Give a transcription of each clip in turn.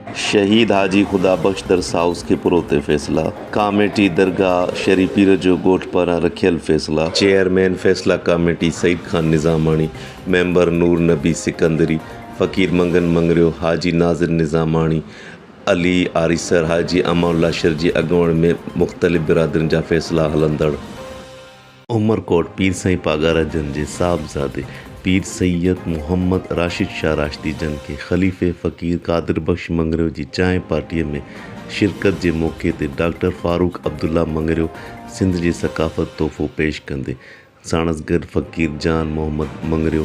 شہید حاجی خدا بخش درس ہاؤس کے پروتے فیصلہ کامیٹی درگاہ شری پیر جو گوٹھ پارا رکھیل فیصلہ چیئرمین فیصلہ کامیٹی سعید خان نظامانی ممبر نور نبی سکندری فقیر منگن منگریو حاجی ناظر نظامانی علی آریسر حاجی امان اللہ شرجی اگوڑ میں مختلف برادرن جا فیصلہ ہلندڑ عمر کوٹ پیر سائیں پاگارا جن جے صاحبزادے پیر سید محمد راشد شاہ راشدی جن کے خلیفے فقیر قادر بخش منگریو جی چائیں پارٹی میں شرکت جے موقع تے ڈاکٹر فاروق عبداللہ منگریو سندھ جی ثقافت تحفو پیش کندے ساڻسگر فقیر جان محمد منگریو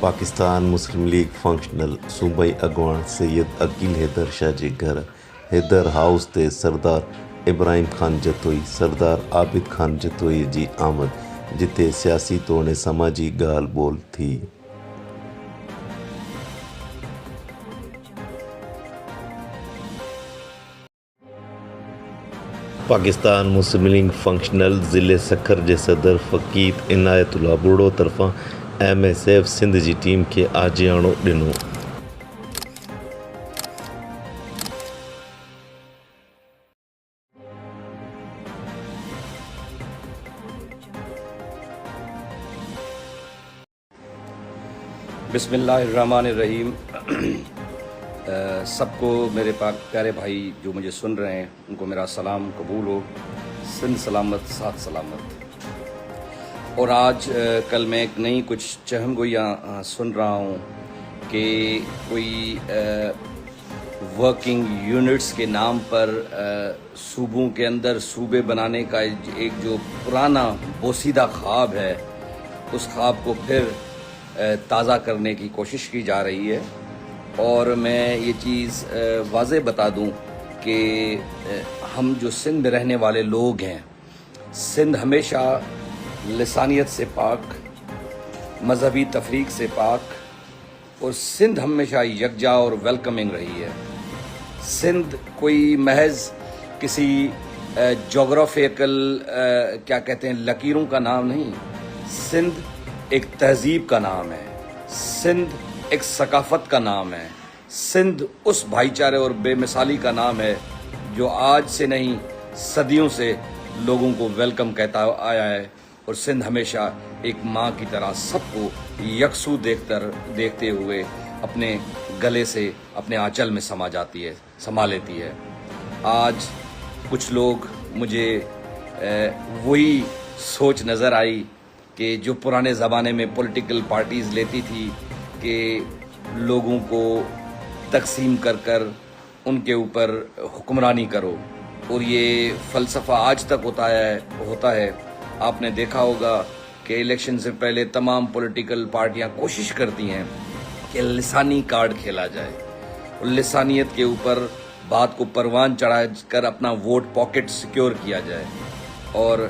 پاکستان مسلم لیگ فنکشنل صوبائی اگوان سید عقیل حیدر شاہ جے گھر حیدر ہاؤس تے سردار ابراہیم خان جتوئی سردار عابد خان جتوئی جی آمد جتے سیاسی توڑے سماجی گال بول تھی۔ پاکستان مسلم لیگ فنکشنل ضلع سکھر جے صدر فقیر عنایت اللہ بڑو طرفاں MSF سندھ جی ٹیم کے آجیاڻو ڏنو۔ بسم اللہ الرحمن الرحیم۔ سب کو میرے پاک پیارے بھائی جو مجھے سن رہے ہیں ان کو میرا سلام قبول ہو، سندھ سلامت ساتھ سلامت۔ اور آج کل میں ایک نئی کچھ چہم گوئیاں سن رہا ہوں کہ کوئی ورکنگ یونٹس کے نام پر صوبوں کے اندر صوبے بنانے کا ایک جو پرانا بوسیدہ خواب ہے اس خواب کو پھر تازہ کرنے کی کوشش کی جا رہی ہے۔ اور میں یہ چیز واضح بتا دوں کہ ہم جو سندھ میں رہنے والے لوگ ہیں، سندھ ہمیشہ لسانیت سے پاک، مذہبی تفریق سے پاک، اور سندھ ہمیشہ یکجا اور ویلکمنگ رہی ہے۔ سندھ کوئی محض کسی جغرافیکل کیا کہتے ہیں لکیروں کا نام نہیں، سندھ ایک تہذیب کا نام ہے، سندھ ایک ثقافت کا نام ہے، سندھ اس بھائی چارے اور بے مثالی کا نام ہے جو آج سے نہیں صدیوں سے لوگوں کو ویلکم کہتا آیا ہے۔ اور سندھ ہمیشہ ایک ماں کی طرح سب کو یکسو دیکھتے ہوئے اپنے گلے سے اپنے آنچل میں سما لیتی ہے۔ آج کچھ لوگ مجھے وہی سوچ نظر آئی کہ جو پرانے زمانے میں پولیٹیکل پارٹیز لیتی تھی کہ لوگوں کو تقسیم کر ان کے اوپر حکمرانی کرو، اور یہ فلسفہ آج تک ہوتا ہے۔ آپ نے دیکھا ہوگا کہ الیکشن سے پہلے تمام پولیٹیکل پارٹیاں کوشش کرتی ہیں کہ لسانی کارڈ کھیلا جائے اور لسانیت کے اوپر بات کو پروان چڑھا کر اپنا ووٹ پاکٹ سیکیور کیا جائے۔ اور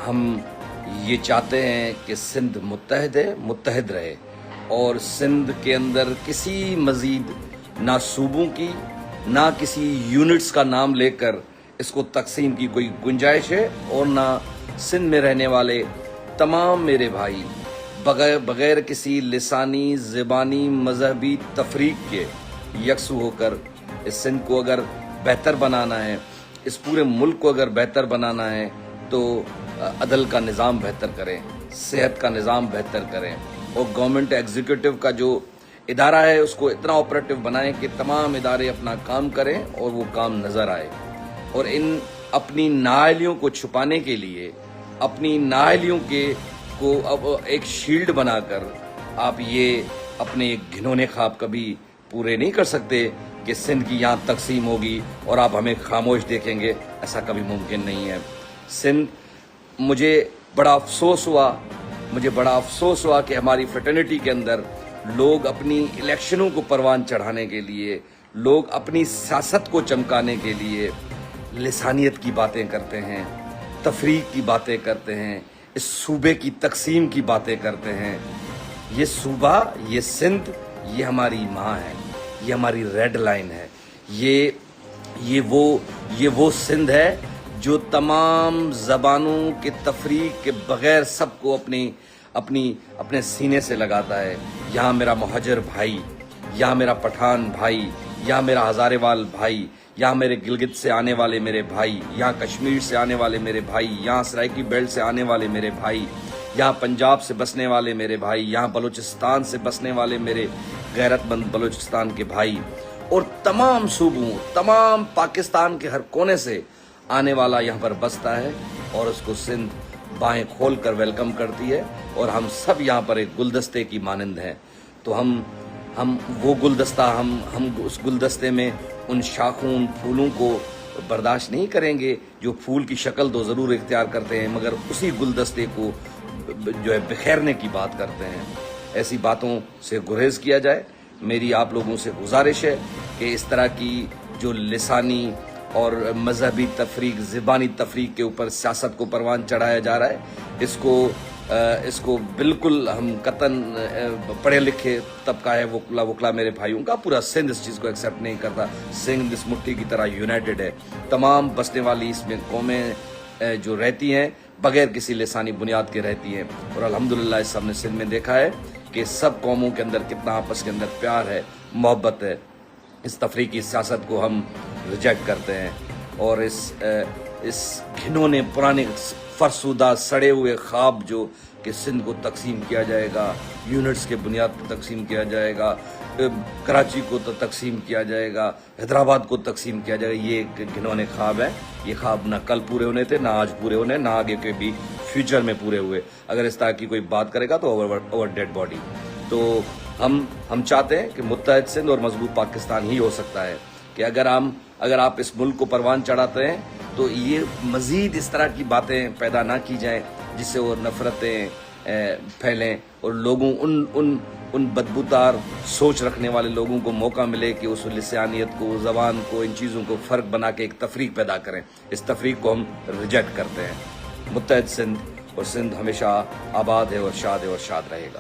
ہم یہ چاہتے ہیں کہ سندھ متحد رہے، اور سندھ کے اندر کسی مزید نہ صوبوں کی نہ کسی یونٹس کا نام لے کر اس کو تقسیم کی کوئی گنجائش ہے، اور نہ سندھ میں رہنے والے تمام میرے بھائی بغیر کسی لسانی زبانی مذہبی تفریق کے یکسو ہو کر اس سندھ کو اگر بہتر بنانا ہے، اس پورے ملک کو اگر بہتر بنانا ہے تو عدل کا نظام بہتر کریں، صحت کا نظام بہتر کریں، اور گورنمنٹ ایگزیکٹو کا جو ادارہ ہے اس کو اتنا آپریٹو بنائیں کہ تمام ادارے اپنا کام کریں اور وہ کام نظر آئے۔ اور ان اپنی نااہلیوں کو چھپانے کے لیے، اپنی نااہلیوں کو اب ایک شیلڈ بنا کر آپ یہ اپنے ایک گھنونے خواب کبھی پورے نہیں کر سکتے کہ سندھ کی یہاں تقسیم ہوگی اور آپ ہمیں خاموش دیکھیں گے۔ ایسا کبھی ممکن نہیں ہے۔ سندھ مجھے بڑا افسوس ہوا کہ ہماری فریٹرنٹی کے اندر لوگ اپنی الیکشنوں کو پروان چڑھانے کے لیے، لوگ اپنی سیاست کو چمکانے کے لیے لسانیت کی باتیں کرتے ہیں، تفریق کی باتیں کرتے ہیں، اس صوبے کی تقسیم کی باتیں کرتے ہیں۔ یہ صوبہ، یہ سندھ، یہ ہماری ماں ہے، یہ ہماری ریڈ لائن ہے، یہ وہ سندھ ہے جو تمام زبانوں کے تفریق کے بغیر سب کو اپنے سینے سے لگاتا ہے. یہاں میرا مہاجر بھائی، یہاں میرا پٹھان بھائی، یہاں میرا ہزارے وال بھائی، یہاں میرے گلگت سے آنے والے میرے بھائی، یہاں کشمیر سے آنے والے میرے بھائی، یہاں سرائکی بیلٹ سے آنے والے میرے بھائی، یہاں پنجاب سے بسنے والے میرے بھائی، یہاں بلوچستان سے بسنے والے میرے غیرت مند بلوچستان کے بھائی، اور تمام صوبوں، تمام پاکستان کے ہر کونے سے آنے والا یہاں پر بستا ہے، اور اس کو سندھ بائیں کھول کر ویلکم کرتی ہے. اور ہم سب یہاں پر ایک گلدستے کی مانند ہیں. تو ہم وہ گلدستہ، ہم اس گلدستے میں ان شاخوں، ان پھولوں کو برداشت نہیں کریں گے جو پھول کی شکل تو ضرور اختیار کرتے ہیں، مگر اسی گلدستے کو جو ہے بکھیرنے کی بات کرتے ہیں. ایسی باتوں سے گریز کیا جائے. میری آپ لوگوں سے گزارش ہے کہ اس طرح کی جو لسانی اور مذہبی تفریق، زبانی تفریق کے اوپر سیاست کو پروان چڑھایا جا رہا ہے، اس کو بالکل ہم قطعاً پڑھے لکھے طبقہ ہے وکلا میرے بھائیوں کا، پورا سندھ اس چیز کو ایکسیپٹ نہیں کرتا. سندھ اس مٹھی کی طرح یونائٹڈ ہے. تمام بسنے والی اس میں قومیں جو رہتی ہیں بغیر کسی لسانی بنیاد کے رہتی ہیں، اور الحمدللہ اس ہم نے سندھ میں دیکھا ہے کہ سب قوموں کے اندر کتنا آپس کے اندر پیار ہے، محبت ہے. اس تفریقی سیاست کو ہم ریجیکٹ کرتے ہیں، اور اس گھنونے پرانے فرسودہ سڑے ہوئے خواب جو کہ سندھ کو تقسیم کیا جائے گا، یونٹس کے بنیاد پر تقسیم کیا جائے گا، کراچی کو تو تقسیم کیا جائے گا، حیدرآباد کو تقسیم کیا جائے گا، یہ ایک گھنونے خواب ہے. یہ خواب نہ کل پورے ہونے تھے، نہ آج پورے ہونے، نہ آگے کے بھی فیوچر میں پورے ہوئے. اگر اس طرح کی کوئی بات کرے گا تو اوور ڈیڈ باڈی. تو ہم چاہتے ہیں کہ متحد سندھ اور مضبوط پاکستان ہی ہو سکتا ہے کہ اگر آپ اس ملک کو پروان چڑھاتے ہیں تو یہ مزید اس طرح کی باتیں پیدا نہ کی جائیں جس سے وہ نفرتیں پھیلیں، اور لوگوں ان بدبودار سوچ رکھنے والے لوگوں کو موقع ملے کہ اس لسانیت کو، زبان کو، ان چیزوں کو فرق بنا کے ایک تفریق پیدا کریں. اس تفریق کو ہم ریجیکٹ کرتے ہیں. متحد سندھ، اور سندھ ہمیشہ آباد ہے اور شاد رہے گا.